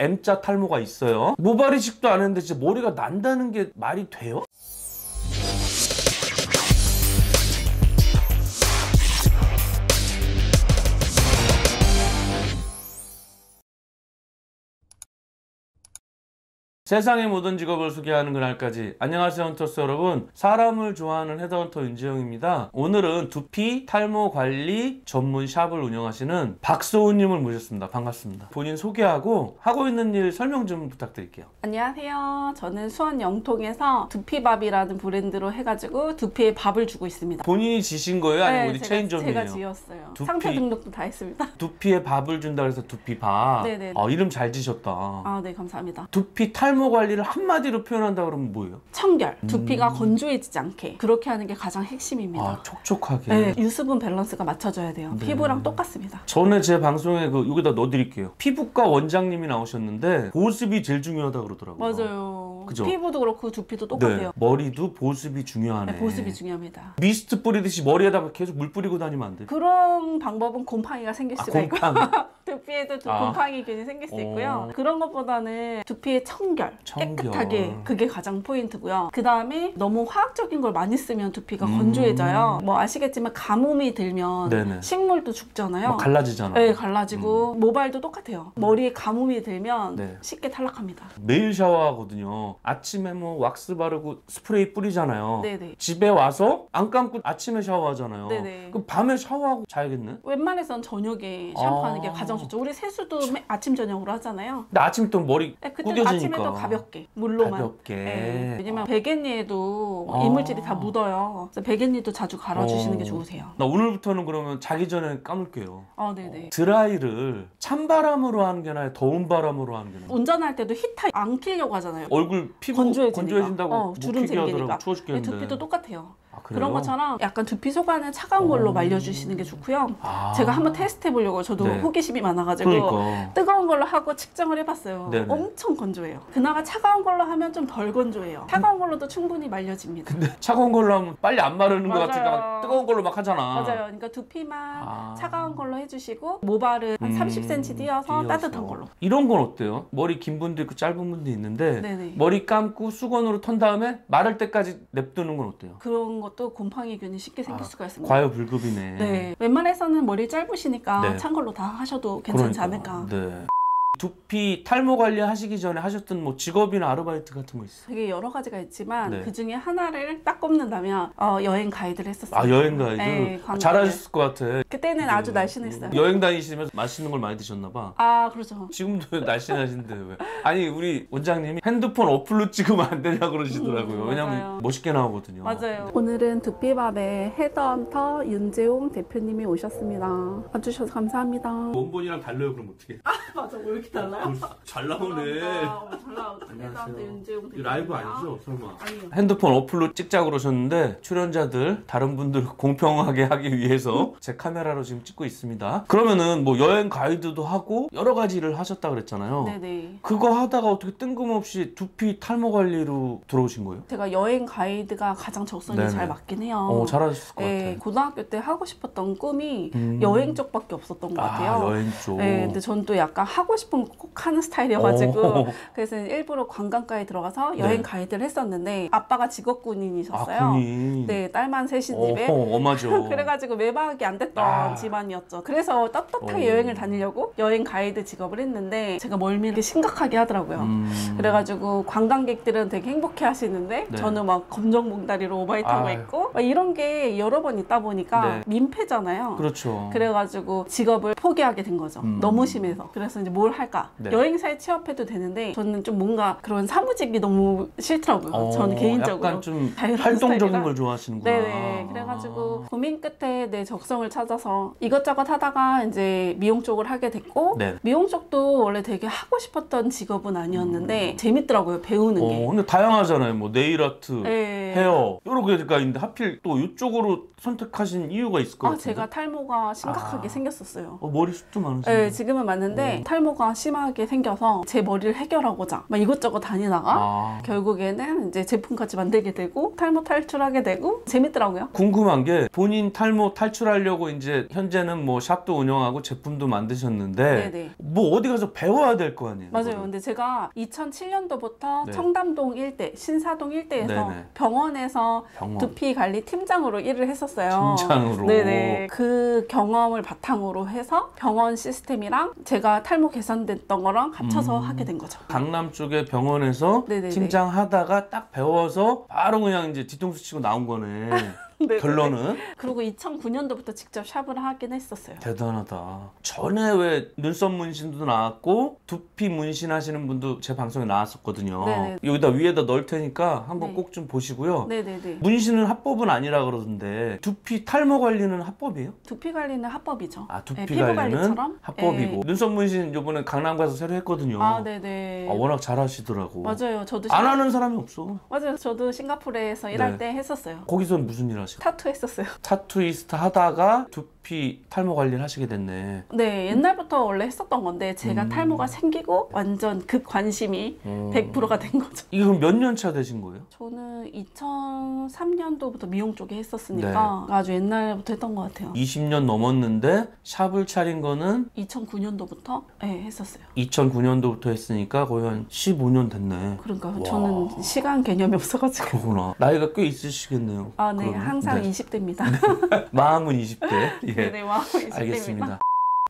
M자 탈모가 있어요. 모발 이식도 안 했는데 진짜 머리가 난다는 게 말이 돼요? 세상의 모든 직업을 소개하는 그날까지. 안녕하세요 헌터스 여러분, 사람을 좋아하는 헤드헌터 윤지영입니다. 오늘은 두피 탈모 관리 전문 샵을 운영하시는 박소은님을 모셨습니다. 반갑습니다. 본인 소개하고 하고 있는 일 설명 좀 부탁드릴게요. 안녕하세요. 저는 수원 영통에서 두피밥이라는 브랜드로 해가지고 두피에 밥을 주고 있습니다. 본인이 지신 거예요? 아니면 네, 어디 체인점이에요? 제가 지었어요. 두피... 상표 등록도 다 했습니다. 두피에 밥을 준다 그래서 두피밥. 네네. 이름 잘 지셨다. 아, 네, 감사합니다. 두피 탈모 관리를 한마디로 표현한다 그러면 뭐예요? 청결. 두피가 건조해지지 않게 그렇게 하는 게 가장 핵심입니다. 촉촉하게. 네, 유수분 밸런스가 맞춰져야 돼요. 네. 피부랑 똑같습니다. 전에 제 방송에 여기다 넣어드릴게요. 피부과 원장님이 나오셨는데 보습이 제일 중요하다 그러더라고요. 맞아요. 그죠? 피부도 그렇고 두피도 똑같아요. 네, 머리도 보습이 중요하네. 네, 보습이 중요합니다. 미스트 뿌리듯이 머리에다가 계속 물 뿌리고 다니면 안 돼요? 그런 방법은 곰팡이가 생길 수가 있고 두피에도 곰팡이 균이 생길 수 있고요. 그런 것보다는 두피의 청결. 깨끗하게, 그게 가장 포인트고요. 그 다음에 너무 화학적인 걸 많이 쓰면 두피가 건조해져요. 뭐 아시겠지만 가뭄이 들면 네네. 식물도 죽잖아요. 갈라지잖아요. 네, 갈라지고 모발도 똑같아요. 머리에 가뭄이 들면 네. 쉽게 탈락합니다. 매일 샤워하거든요. 아침에 뭐 왁스 바르고 스프레이 뿌리잖아요. 네네. 집에 와서 안 감고 아침에 샤워하잖아요. 네네. 그럼 밤에 샤워하고 자야겠네? 웬만해선 저녁에 샴푸하는 게 가장 좋죠. 우리 세수도 아침 저녁으로 하잖아요. 근데 아침 또 머리 네, 그때 구겨지니까. 아침에도 가볍게 물로만. 가볍게. 네. 왜냐면 베갯니에도 이물질이 다 묻어요. 그래서 베갯니도 자주 갈아주시는 게 좋으세요. 나 오늘부터는 그러면 자기 전에 감을게요. 네네. 드라이를 찬바람으로 하는 게 나아요? 더운 바람으로 하는 게 나아요? 운전할 때도 히터 안 키려고 하잖아요. 얼굴 피부 건조해진다고 주름 생기니까. 추워 죽겠는데. 두피도 똑같아요. 그래요? 그런 것처럼 약간 두피 소관을 차가운 걸로 말려주시는 게 좋고요. 제가 한번 테스트 해보려고 저도 네. 호기심이 많아가지고 그러니까. 뜨거운 걸로 하고 측정을 해봤어요. 네네. 엄청 건조해요. 그나마 차가운 걸로 하면 좀 덜 건조해요. 차가운 걸로도 충분히 말려집니다. 근데 차가운 걸로 하면 빨리 안 마르는 것 맞아요. 같으니까 막 뜨거운 걸로 막 하잖아. 맞아요. 그러니까 두피만 차가운 걸로 해주시고 모발은 한 30cm 띄어서 따뜻한 걸로. 이런 건 어때요? 머리 긴 분도 있고 짧은 분도 있는데 네네. 머리 감고 수건으로 턴 다음에 마를 때까지 냅두는 건 어때요? 그런 것도 곰팡이 균이 쉽게 생길 수가 있습니다. 과유불급이네. 네, 웬만해서는 머리 짧으시니까 네. 찬 걸로 다 하셔도 괜찮지 그러니까. 않을까. 네. 두피 탈모 관리 하시기 전에 하셨던 뭐 직업이나 아르바이트 같은 거 있어요? 되게 여러 가지가 있지만 네. 그 중에 하나를 딱 꼽는다면 여행 가이드를 했었어요. 여행 가이드? 네, 잘하셨을 것 같아. 그때는 아주 날씬했어요. 여행 다니시면서 맛있는 걸 많이 드셨나 봐. 그렇죠. 지금도 날씬하신데 왜? 아니 우리 원장님이 핸드폰 어플로 찍으면 안 되냐고 그러시더라고요. 왜냐면 맞아요. 멋있게 나오거든요. 맞아요. 오늘은 두피밥의 헤드헌터 윤재홍 대표님이 오셨습니다. 와주셔서 감사합니다. 원본이랑 달라요 그럼 어떻게? 맞아, 왜 이렇게 달라요? 잘 나오네. 잘 나오네. 헤드헌터 윤재홍 대표님. 라이브 아니죠? 설마? 아니요. 핸드폰 어플로 찍자고 그러셨는데 출연자들 다른 분들 공평하게 하기 위해서 제 카메라로 지금 찍고 있습니다. 그러면은 뭐 여행 가이드도 하고 여러 가지 일을 하셨다 그랬잖아요. 네네. 그거 하다가 어떻게 뜬금없이 두피 탈모 관리로 들어오신 거예요? 제가 여행 가이드가 가장 적성이 네네. 잘 맞긴 해요. 잘하셨을 것 네, 같아요. 고등학교 때 하고 싶었던 꿈이 여행 쪽밖에 없었던 것 같아요. 여행 쪽. 네, 근데 저는 또 약간 하고 싶은 거 꼭 하는 스타일이어가지고 그래서 일부러 관광과에 들어가서 여행 가이드를 했었는데 아빠가 직업군인이셨어요. 군인. 네, 딸만 셋인 집에. 엄하죠. 그래가지고 매박이 안 됐던 집안이었죠. 그래서 떳떳하게 여행을 다니려고 여행 가이드 직업을 했는데 제가 멀미를 심각하게 하더라고요. 그래가지고 관광객들은 되게 행복해 하시는데 네. 저는 막 검정봉다리로 오바이트 하고 있고 막 이런 게 여러 번 있다 보니까 민폐잖아요. 그렇죠. 그래가지고 직업을 포기하게 된 거죠. 너무 심해서. 그래서 이제 뭘 할까? 네. 여행사에 취업해도 되는데 저는 좀 뭔가 그런 사무직이 너무 싫더라고요. 저는 개인적으로. 약간 좀 자유로운 활동적인 스타일이라. 걸 좋아하시는구나. 네네. 그래가지고 고민 끝에 내 적성을 찾아서 이것저것 하다가 이제 미용 쪽을 하게 됐고 네. 미용 쪽도 원래 되게 하고 싶었던 직업은 아니었는데 재밌더라고요. 배우는 게. 근데 다양하잖아요. 뭐 네일 아트, 네. 헤어 여러 개가 있는데 하필 또 이쪽으로 선택하신 이유가 있을 것 같은데. 제가 탈모가 심각하게 생겼었어요. 머리숱도 많으신데. 네, 지금은 맞는데 탈모가 탈모가 심하게 생겨서 제 머리를 해결하고자 막 이것저것 다니다가 결국에는 이제 제품까지 만들게 되고 탈모 탈출하게 되고 재밌더라고요. 궁금한 게 본인 탈모 탈출하려고 이제 현재는 뭐 샵도 운영하고 제품도 만드셨는데 네네. 뭐 어디 가서 배워야 될 거 아니에요? 맞아요. 그거를. 근데 제가 2007년도부터 네. 청담동 일대, 신사동 일대에서 네네. 병원에서 병원. 두피 관리 팀장으로 일을 했었어요. 팀장으로. 네네. 그 경험을 바탕으로 해서 병원 시스템이랑 제가 탈모 개선됐던 거랑 합쳐서 하게 된 거죠. 강남 쪽에 병원에서 네네네. 팀장 하다가 딱 배워서 바로 그냥 이제 뒤통수 치고 나온 거네. 네네네. 결론은 그리고 2009년도부터 직접 샵을 하긴 했었어요. 대단하다. 전에 왜 눈썹 문신도 나왔고 두피 문신 하시는 분도 제 방송에 나왔었거든요. 네네. 여기다 위에다 넣을 테니까 한번 네. 꼭 좀 보시고요. 네네네. 문신은 합법은 아니라 그러던데 두피 탈모 관리는 합법이에요? 두피 관리는 합법이죠. 아, 두피 네, 피부 관리는 관리처럼? 합법이고 네. 눈썹 문신 요번에 강남 가서 새로 했거든요. 아, 네네. 워낙 잘하시더라고. 맞아요. 저도 안 하는 사람이 없어. 맞아요. 저도 싱가포르에서 일할 네. 때 했었어요. 거기서는 무슨 일 하시고? 타투 했었어요. 타투이스트 하다가 두피 탈모 관리를 하시게 됐네. 네, 옛날부터 원래 했었던 건데 제가 탈모가 생기고 완전 급 관심이 100%가 된 거죠. 이게 그럼 몇 년 차 되신 거예요? 저는 2003년도부터 미용 쪽에 했었으니까 아주 옛날부터 했던 것 같아요. 20년 넘었는데 샵을 차린 거는 2009년도부터 네, 했었어요. 2009년도부터 했으니까 거의 한 15년 됐네. 그러니까 와. 저는 시간 개념이 없어가지고. 그러구나. 나이가 꽤 있으시겠네요. 아, 네. 그러면. 항상 네. 20대입니다. 마음은 20대. 예. 네네, 와우, 20대입니다. 알겠습니다.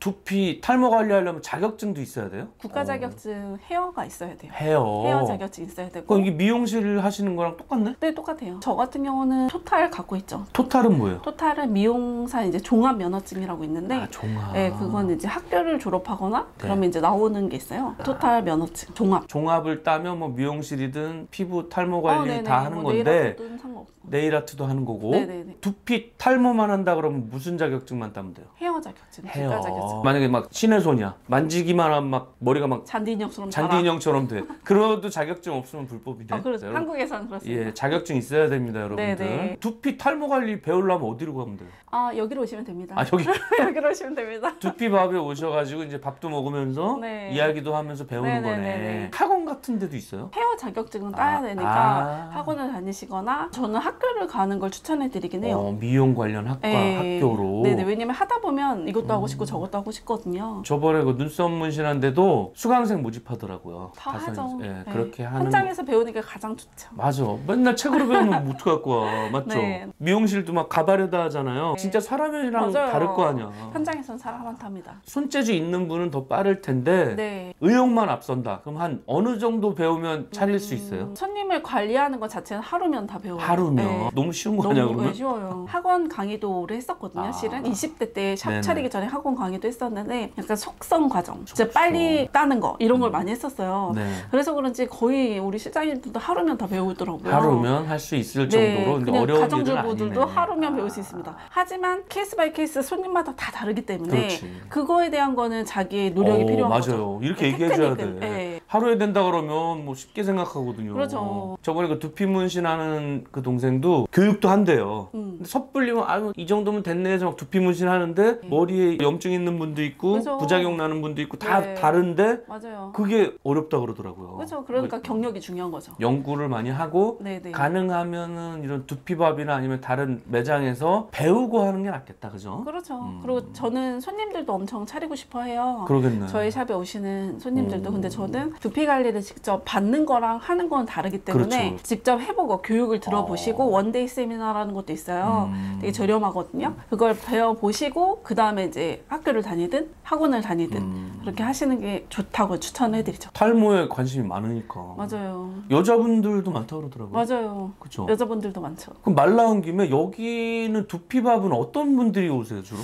두피 탈모 관리하려면 자격증도 있어야 돼요? 국가 자격증 헤어가 있어야 돼요. 헤어. 헤어 자격증 있어야 되고. 그럼 이게 미용실 하시는 거랑 똑같네? 네, 똑같아요. 저 같은 경우는 토탈 갖고 있죠. 토탈은 뭐예요? 토탈은 미용사 이제 종합 면허증이라고 있는데 아, 종합. 네, 그건 이제 학교를 졸업하거나 그러면 이제 나오는 게 있어요. 토탈 면허증, 종합. 종합을 따면 뭐 미용실이든 피부 탈모 관리 네네. 다 하는 뭐 건데 네일 아트도 상관없고. 네일 아트도 하는 거고 네네네. 두피 탈모만 한다 그러면 무슨 자격증만 따면 돼요? 헤어 자격증, 헤어. 국가 자격증. 만약에 막 신의 손이야. 만지기만 하면 막 머리가 막 잔디 인형처럼 잔디 인형처럼 돼. 그래도 자격증 없으면 불법이네. 아, 그렇죠. 여러분, 한국에서는 그렇습니다. 예, 자격증 있어야 됩니다, 여러분들. 네네. 두피 탈모 관리 배우려면 어디로 가면 돼요? 아, 여기로 오시면 됩니다. 아, 여기 여기로 오시면 됩니다. 두피밥에 오셔가지고 이제 밥도 먹으면서 네. 이야기도 하면서 배우는 네네네네. 거네. 학원 같은 데도 있어요? 헤어 자격증은 따야 아, 되니까 아. 학원을 다니시거나 저는 학교를 가는 걸 추천해드리긴 해요. 미용 관련 학과, 네. 학교로. 네네. 왜냐면 하다 보면 이것도 하고 싶고 저것도 하고 싶거든요. 저번에 그 눈썹 문신한데도 수강생 모집하더라고요. 다 가서 하죠. 이제, 예, 네. 그렇게 하는. 현장에서 배우는 게 가장 좋죠. 맞아. 맨날 책으로 배우면 못 갖고 와. 맞죠? 네. 미용실도 막 가바르다 하잖아요. 진짜 사람이랑 맞아요. 다를 거 아니야. 현장에서는 사람 한답니다. 손재주 있는 분은 더 빠를 텐데 네. 의욕만 앞선다. 그럼 한 어느 정도 배우면 차릴 수 있어요? 손님을 관리하는 것 자체는 하루면 다 배워요. 하루면 네. 너무 쉬운 거 아니야 너무 그러면? 쉬워요. 학원 강의도 오래 했었거든요. 아. 실은 20대 때 샵 네네. 차리기 전에 학원 강의도 했었는데 약간 속성 과정, 진짜 속성. 빨리 따는 거 이런 걸 많이 했었어요. 네. 그래서 그런지 거의 우리 실장님들도 하루면 다 배우더라고요. 하루면 할 수 있을 네, 정도로 근데 그냥 어려운 일은 가정주부들도 아니네. 하루면 배울 수 있습니다. 하지만 케이스 바이 케이스 손님마다 다 다르기 때문에 그렇지. 그거에 대한 거는 자기의 노력이 필요한 맞아요. 거죠. 이렇게 네, 얘기해줘야 돼. 테크닉은, 네. 하루에 된다 그러면 뭐 쉽게 생각하거든요. 그렇죠. 저번에 그 두피 문신하는 그 동생도 교육도 한대요. 근데 섣불리면 아유 이 정도면 됐네 해서 막 두피 문신 하는데 머리에 염증 있는 분도 있고 그렇죠. 부작용 나는 분도 있고 다 네. 다른데 맞아요. 그게 어렵다 그러더라고요. 그렇죠. 그러니까 뭐 경력이 중요한 거죠. 연구를 많이 하고 네네. 가능하면은 이런 두피밥이나 아니면 다른 매장에서 배우고 하는 게 낫겠다, 그죠? 그렇죠. 그리고 저는 손님들도 엄청 차리고 싶어 해요. 그러겠네. 저희 샵에 오시는 손님들도. 근데 저는 두피 관리를 직접 받는 거랑 하는 건 다르기 때문에 그렇죠. 직접 해보고 교육을 들어보시고 원데이 세미나라는 것도 있어요. 되게 저렴하거든요. 그걸 배워보시고 그 다음에 이제 학교를 다니든 학원을 다니든 그렇게 하시는 게 좋다고 추천해드리죠. 탈모에 관심이 많으니까. 맞아요. 여자분들도 많다고 그러더라고요. 맞아요. 그렇죠. 여자분들도 많죠. 그럼 말 나온 김에 여기는 두피밥은 어떤 분들이 오세요, 주로?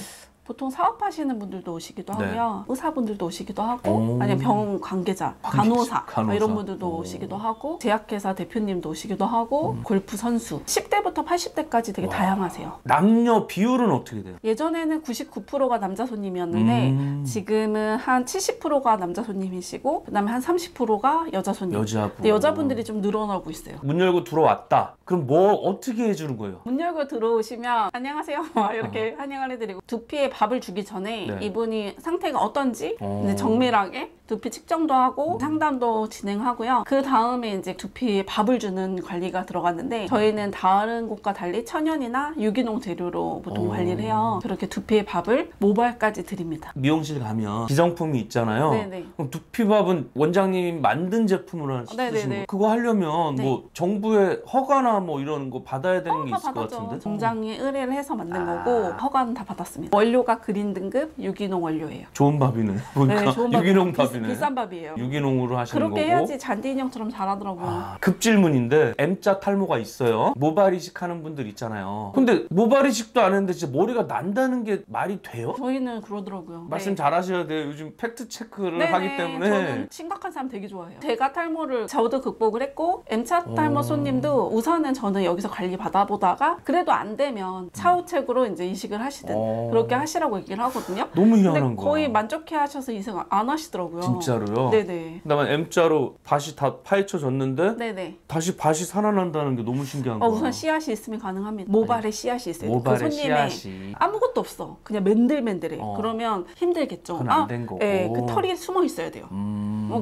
보통 사업하시는 분들도 오시기도 네. 하고요. 의사분들도 오시기도 하고 오. 아니면 병원 관계자, 관계자, 간호사, 이런 간호사. 분들도 오. 오시기도 하고 제약회사 대표님도 오시기도 하고 골프 선수 10대부터 80대까지 되게 다양하세요. 남녀 비율은 어떻게 돼요? 예전에는 99%가 남자 손님이었는데 지금은 한 70%가 남자 손님이시고 그다음에 한 30%가 여자 손님. 여자분. 근데 여자분들이 좀 늘어나고 있어요. 문 열고 들어왔다. 그럼 뭐 어떻게 해주는 거예요? 문 열고 들어오시면 안녕하세요 막 이렇게 환영을 해드리고 두피의 밥을 주기 전에 네. 이분이 상태가 어떤지 이제 정밀하게 두피 측정도 하고 상담도 진행하고요. 그 다음에 이제 두피에 밥을 주는 관리가 들어갔는데 저희는 다른 곳과 달리 천연이나 유기농 재료로 보통 관리를 해요. 그렇게 두피에 밥을 모발까지 드립니다. 미용실 가면 기성품이 있잖아요. 네네. 그럼 두피밥은 원장님이 만든 제품으로 쓰시는 네네네. 거. 그거 하려면 네. 뭐 정부의 허가나 뭐 이런 거 받아야 되는 게 다 있을 것 받았죠. 같은데. 공장에 의뢰를 해서 만든 거고 허가는 다 받았습니다. 원료가 그린 등급 유기농 원료예요. 좋은 밥이네. 보니까 네, 좋은 밥. 유기농 밥이네. 비싼 밥이에요. 유기농으로 하시는 그렇게 거고. 해야지 잔디 인형처럼 자라더라고요. 급질문인데 M자 탈모가 있어요. 모발 이식 하는 분들 있잖아요. 근데 모발 이식도 안 했는데 진짜 머리가 난다는 게 말이 돼요? 저희는 그러더라고요. 말씀 잘 하셔야 돼요. 요즘 팩트 체크를 네네, 하기 때문에. 저는 심각한 사람 되게 좋아해요. 제가 탈모를 저도 극복을 했고 M차 탈모 손님도 우선은 저는 여기서 관리 받아보다가 그래도 안 되면 차후책으로 이제 이식을 하시든 그렇게 하시라고 얘기를 하거든요. 너무 희한한 근데 거야. 거의 만족해 하셔서 이식 안 하시더라고요. 진짜로요? 네네. 그다음에 M자로 밭이 다 파헤쳐졌는데 네네. 다시 밭이 살아난다는 게 너무 신기한 거야. 우선 씨앗이 있으면 가능합니다. 모발에 씨앗이 있어요. 모발에 그 손님의 씨앗이. 아무것도 없어. 그냥 맨들맨들해. 그러면 힘들겠죠. 그건 안 된 거고. 네, 그 털이 숨어 있어야 돼요.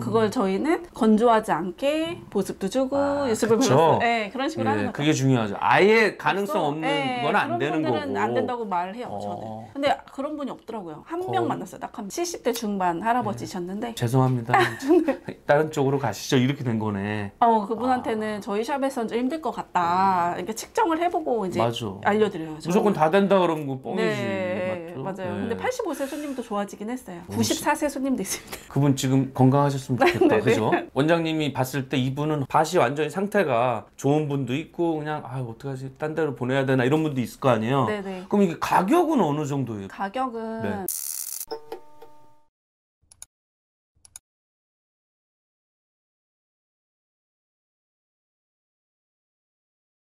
그걸 저희는 건조하지 않게 보습도 주고 유습을 그쵸. 발라서 그런 식으로 하는 예, 거죠. 그게 중요하죠. 아예 가능성 없어. 없는 건 안 되는 그런 분들은 거고. 안 된다고 말해요. 저는. 근데 그런 분이 없더라고요. 한 명 만났어요. 딱 한 70대 중반 할아버지셨는데 죄송합니다. 다른 쪽으로 가시죠. 이렇게 된 거네. 그분한테는 저희 샵에서는 좀 힘들 것 같다. 이렇게 측정을 해보고 이제 맞아. 알려드려요. 저는. 무조건 다 된다 그러면 그거 뻥이지. 네, 맞죠? 맞아요. 네. 근데 85세 손님도 좋아지긴 했어요. 94세 손님도 있습니다. 그분 지금 건강하셨으면 좋겠다. 네네. 그죠? 원장님이 봤을 때 이분은 밭이 완전히 상태가 좋은 분도 있고 그냥 어떡하지? 딴 데로 보내야 되나 이런 분도 있을 거 아니에요? 네네. 그럼 이게 가격은 어느 정도예요? 가격은 네.